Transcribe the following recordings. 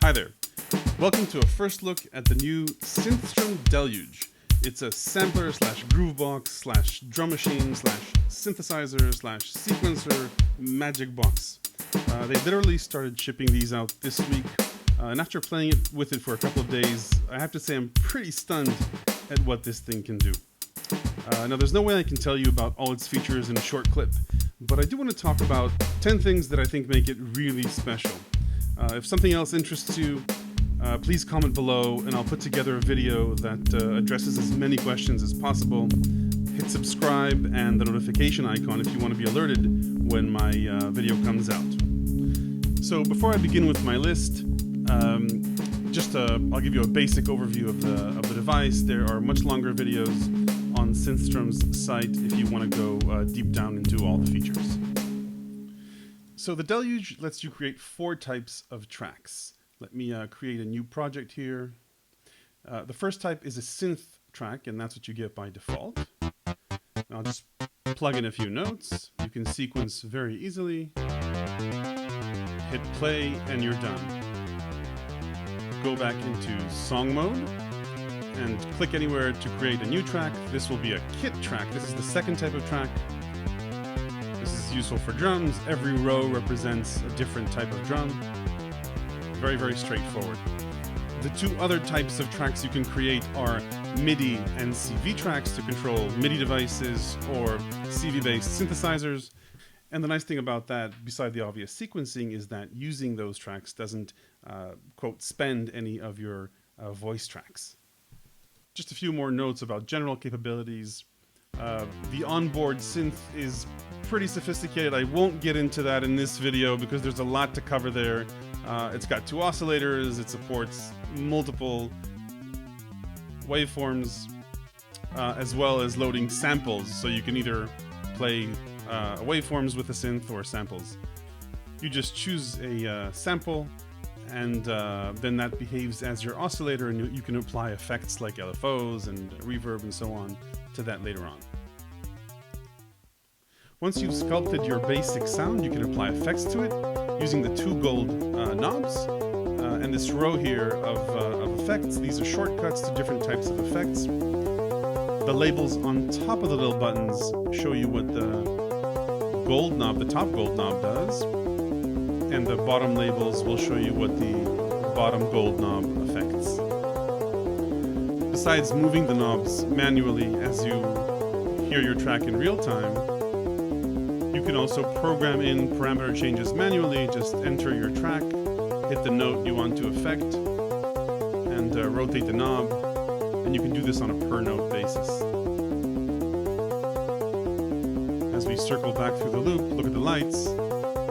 Hi there. Welcome to a first look at the new Synthstrom Deluge. It's a sampler slash groovebox slash drum machine slash synthesizer slash sequencer magic box. They literally started shipping these out this week, and after playing with it for a couple of days, I have to say I'm pretty stunned at what this thing can do. Now there's no way I can tell you about all its features in a short clip, but I do want to talk about 10 things that I think make it really special. If something else interests you, please comment below and I'll put together a video that addresses as many questions as possible. Hit subscribe and the notification icon if you want to be alerted when my video comes out. So before I begin with my list, I'll give you a basic overview of the device. There are much longer videos on Synthstrom's site if you want to go deep down into all the features. So the Deluge lets you create 4 types of tracks. Let me create a new project here. The first type is a synth track, and that's what you get by default. I'll just plug in a few notes. You can sequence very easily. Hit play, and you're done. Go back into song mode, and click anywhere to create a new track. This will be a kit track. This is the second type of track. This is useful for drums. Every row represents a different type of drum. Very, very straightforward. The 2 other types of tracks you can create are MIDI and CV tracks to control MIDI devices or CV-based synthesizers. And the nice thing about that, beside the obvious sequencing, is that using those tracks doesn't, quote, spend any of your voice tracks. Just a few more notes about general capabilities. The onboard synth is pretty sophisticated. I won't get into that in this video because there's a lot to cover there. It's got 2 oscillators, it supports multiple waveforms, as well as loading samples, so you can either play waveforms with the synth or samples. You just choose a sample, and then that behaves as your oscillator, and you can apply effects like LFOs and reverb and so on to that later on. Once you've sculpted your basic sound, you can apply effects to it using the 2 gold knobs and this row here of effects. These are shortcuts to different types of effects. The labels on top of the little buttons show you what the gold knob, the top gold knob, does, and the bottom labels will show you what the bottom gold knob affects. Besides moving the knobs manually as you hear your track in real time, you can also program in parameter changes manually. Just enter your track, hit the note you want to affect, and rotate the knob, and you can do this on a per note basis. As we circle back through the loop, look at the lights,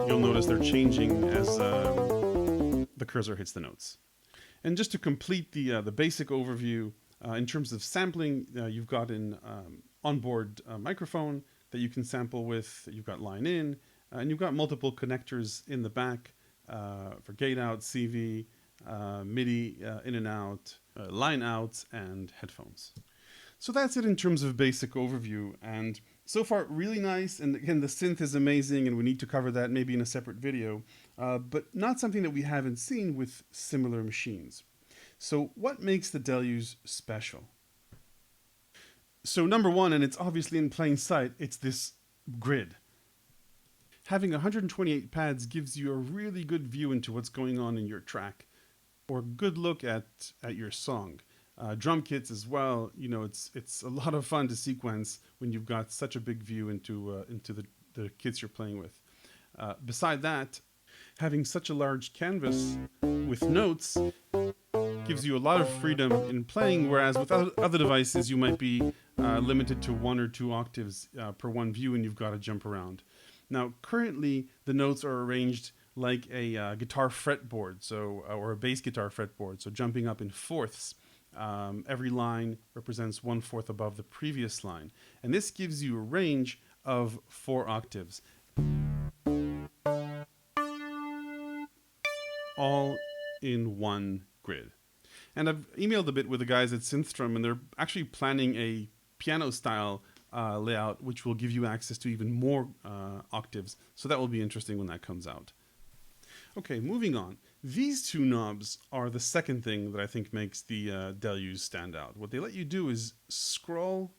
you'll notice they're changing as the cursor hits the notes. And just to complete the basic overview, in terms of sampling, you've got an onboard microphone that you can sample with. You've got line in, and you've got multiple connectors in the back for gate out, CV, MIDI in and out, line outs, and headphones. So that's it in terms of basic overview, and so far really nice. And again, the synth is amazing, and we need to cover that maybe in a separate video, but not something that we haven't seen with similar machines. So what makes the Deluge special? So number 1, and it's obviously in plain sight, it's this grid. Having 128 pads gives you a really good view into what's going on in your track, or a good look at your song. Drum kits as well, you know, it's a lot of fun to sequence when you've got such a big view into the kits you're playing with. Beside that, having such a large canvas with notes gives you a lot of freedom in playing, whereas with other devices you might be limited to 1 or 2 octaves per one view, and you've got to jump around. Now currently the notes are arranged like a guitar fretboard, or a bass guitar fretboard, so jumping up in fourths. Every line represents 1/4 above the previous line, and this gives you a range of 4 octaves, all in one grid. And I've emailed a bit with the guys at Synthstrom, and they're actually planning a piano style layout, which will give you access to even more octaves. So that will be interesting when that comes out. Okay, moving on. These two knobs are the second thing that I think makes the Deluge stand out. What they let you do is scroll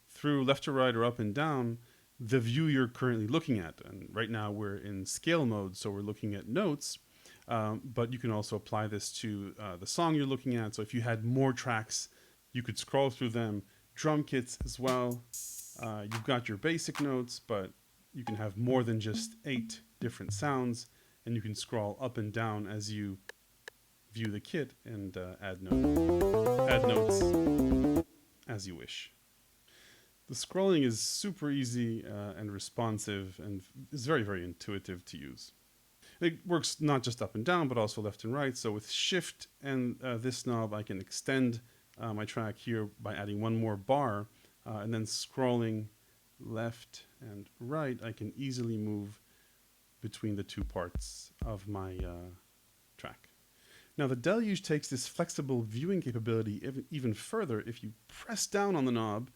through left to right or up and down the view you're currently looking at. And right now we're in scale mode, so we're looking at notes. But you can also apply this to the song you're looking at. So if you had more tracks, you could scroll through them. Drum kits as well. You've got your basic notes, but you can have more than just 8 different sounds, and you can scroll up and down as you view the kit and add notes as you wish. The scrolling is super easy and responsive, and is very, very intuitive to use. It works not just up and down, but also left and right. So with Shift and this knob, I can extend my track here by adding one more bar, and then scrolling left and right, I can easily move between the two parts of my track. Now the Deluge takes this flexible viewing capability even further. If you press down on the knob,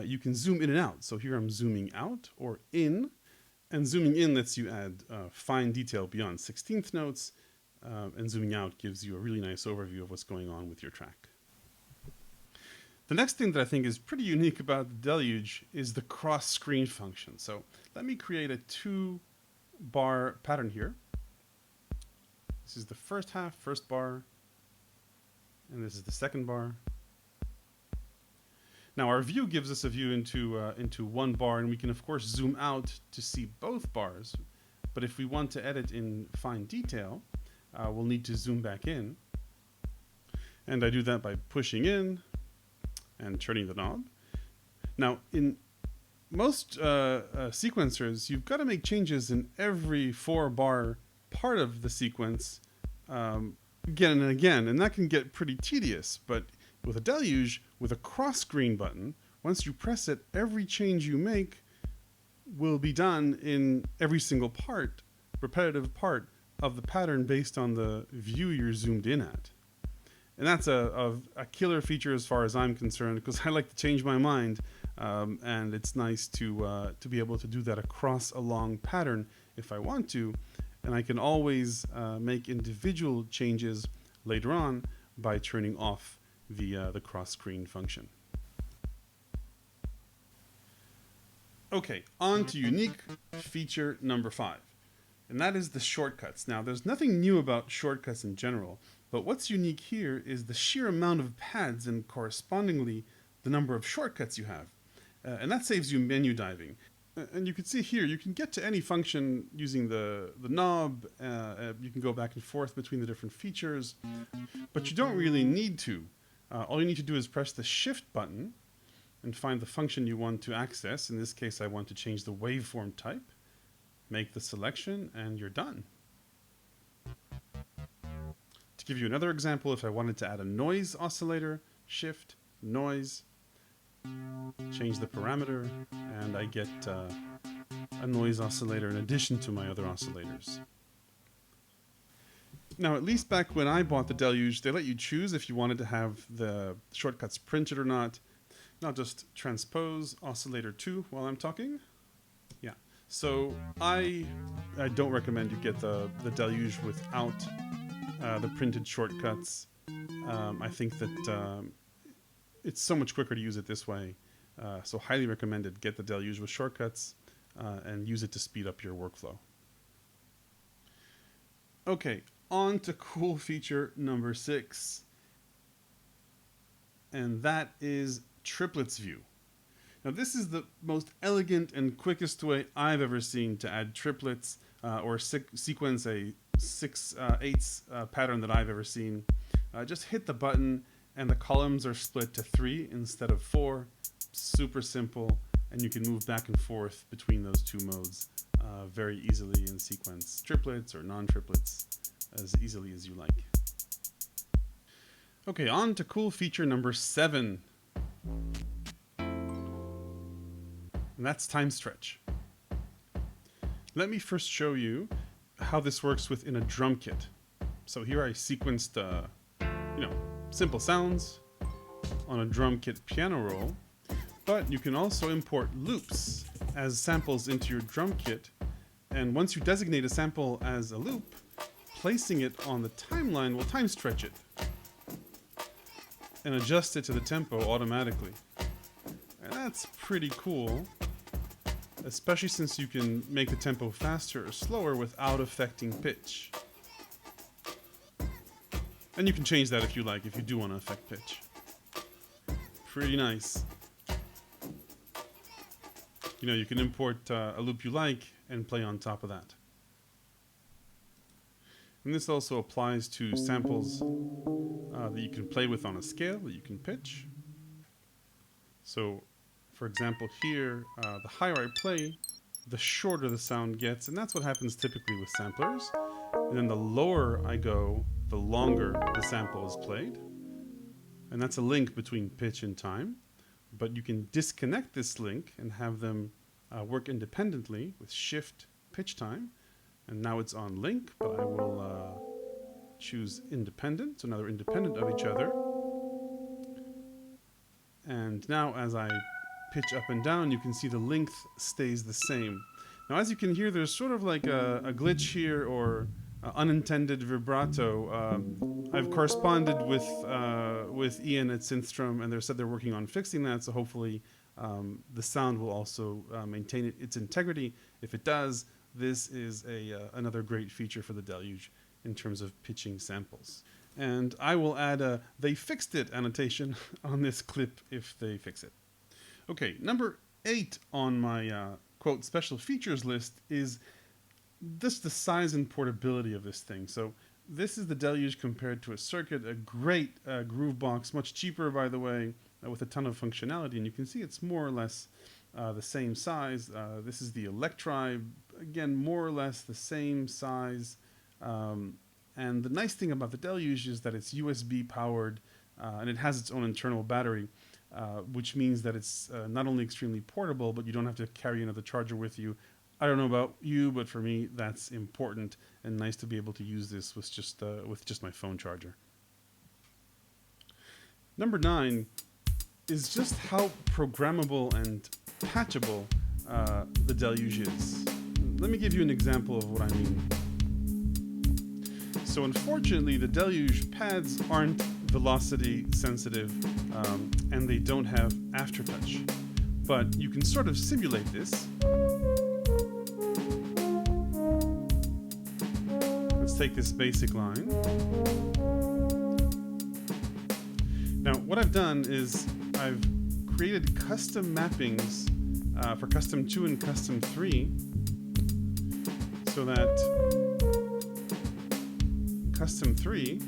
you can zoom in and out. So here I'm zooming out or in, and zooming in lets you add fine detail beyond 16th notes, and zooming out gives you a really nice overview of what's going on with your track. The next thing that I think is pretty unique about the Deluge is the cross-screen function. So let me create a 2-bar pattern here. This is the first half, first bar, and this is the second bar. Now our view gives us a view into one bar, and we can of course zoom out to see both bars. But if we want to edit in fine detail, we'll need to zoom back in. And I do that by pushing in and turning the knob. Now in most sequencers, you've got to make changes in every 4-bar part of the sequence again and again, and that can get pretty tedious. But with a Deluge, with a cross-screen button, once you press it, every change you make will be done in every single part, repetitive part of the pattern based on the view you're zoomed in at. And that's a killer feature as far as I'm concerned, because I like to change my mind, and it's nice to be able to do that across a long pattern if I want to, and I can always make individual changes later on by turning off the cross-screen function. Okay, on to unique feature number 5, and that is the shortcuts. Now, there's nothing new about shortcuts in general, but what's unique here is the sheer amount of pads and correspondingly the number of shortcuts you have. And that saves you menu diving. And you can see here, you can get to any function using the knob. You can go back and forth between the different features, but you don't really need to. All you need to do is press the Shift button and find the function you want to access. In this case, I want to change the waveform type, make the selection, and you're done. To give you another example, if I wanted to add a noise oscillator, Shift, Noise, change the parameter, and I get a noise oscillator in addition to my other oscillators. Now, at least back when I bought the Deluge, they let you choose if you wanted to have the shortcuts printed or not. Now just transpose oscillator 2 while I'm talking. Yeah. So I don't recommend you get the Deluge without the printed shortcuts. I think that it's so much quicker to use it this way. So highly recommended, get the Deluge with shortcuts and use it to speed up your workflow. Okay, on to cool feature number 6. And that is Triplet's view. Now this is the most elegant and quickest way I've ever seen to add triplets or sequence a 6/8 pattern that I've ever seen. Just hit the button and the columns are split to 3 instead of 4. Super simple, and you can move back and forth between those two modes very easily in sequence triplets or non-triplets as easily as you like. Okay, on to cool feature number 7. And that's time stretch. Let me first show you how this works within a drum kit. So here I sequenced, simple sounds on a drum kit piano roll, but you can also import loops as samples into your drum kit. And once you designate a sample as a loop, placing it on the timeline will time stretch it and adjust it to the tempo automatically. And that's pretty cool, especially since you can make the tempo faster or slower without affecting pitch. And you can change that if you like, if you do want to affect pitch. Pretty nice. You know, you can import a loop you like and play on top of that. And this also applies to samples that you can play with on a scale that you can pitch. So, for example, here, the higher I play, the shorter the sound gets, and that's what happens typically with samplers. And then the lower I go, the longer the sample is played. And that's a link between pitch and time. But you can disconnect this link and have them work independently with shift pitch time. And now it's on link, but I will choose independent, so now they're independent of each other. And now as I pitch up and down, you can see the length stays the same. Now as you can hear, there's sort of like a glitch here, or unintended vibrato. I've corresponded with Ian at Synthstrom, and they said they're working on fixing that, so hopefully the sound will also maintain its integrity. If it does, this is another great feature for the Deluge in terms of pitching samples. And I will add a "they fixed it" annotation on this clip if they fix it. Okay, number 8 on my quote special features list is just the size and portability of this thing. So this is the Deluge compared to a circuit, a great groove box, much cheaper by the way, with a ton of functionality, and you can see it's more or less the same size. This is the Electri, again more or less the same size, and the nice thing about the Deluge is that it's USB powered, and it has its own internal battery, which means that it's not only extremely portable, but you don't have to carry another charger with you. I don't know about you, but for me that's important and nice to be able to use this with just my phone charger. Number 9 is just how programmable and patchable the Deluge is. Let me give you an example of what I mean. So unfortunately, the Deluge pads aren't velocity sensitive, and they don't have aftertouch. But you can sort of simulate this. Let's take this basic line. Now, what I've done is I've created custom mappings for Custom 2 and Custom 3 so that Custom 3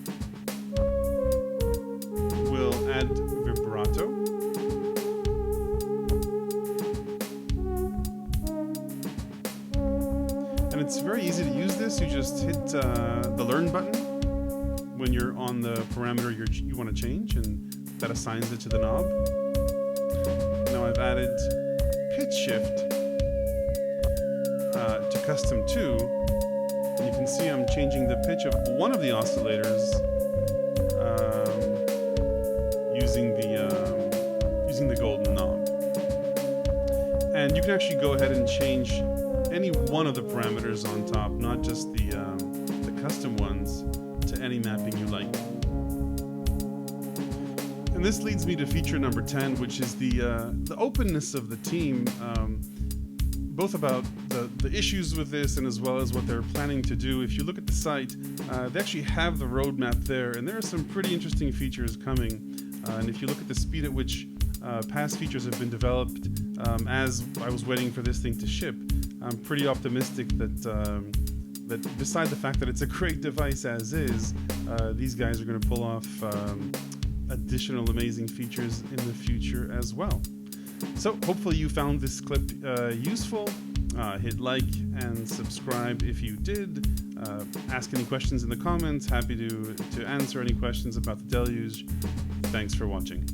will add vibrato. And it's very easy to use this. You just hit the Learn button when you're on the parameter you want to change, and that assigns it to the knob. Now I've added pitch shift to Custom 2, and you can see I'm changing the pitch of one of the oscillators using the golden knob. And you can actually go ahead and change any one of the parameters on top, not just the custom ones, to any mapping you like. And this leads me to feature number 10, which is the openness of the team, both about the issues with this and as well as what they're planning to do. If you look at the site, they actually have the roadmap there, and there are some pretty interesting features coming. And if you look at the speed at which past features have been developed as I was waiting for this thing to ship, I'm pretty optimistic that beside the fact that it's a great device as is, these guys are going to pull off additional amazing features in the future as well. So hopefully you found this clip useful. Hit like and subscribe if you did. Ask any questions in the comments. Happy to answer any questions about the Deluge. Thanks for watching.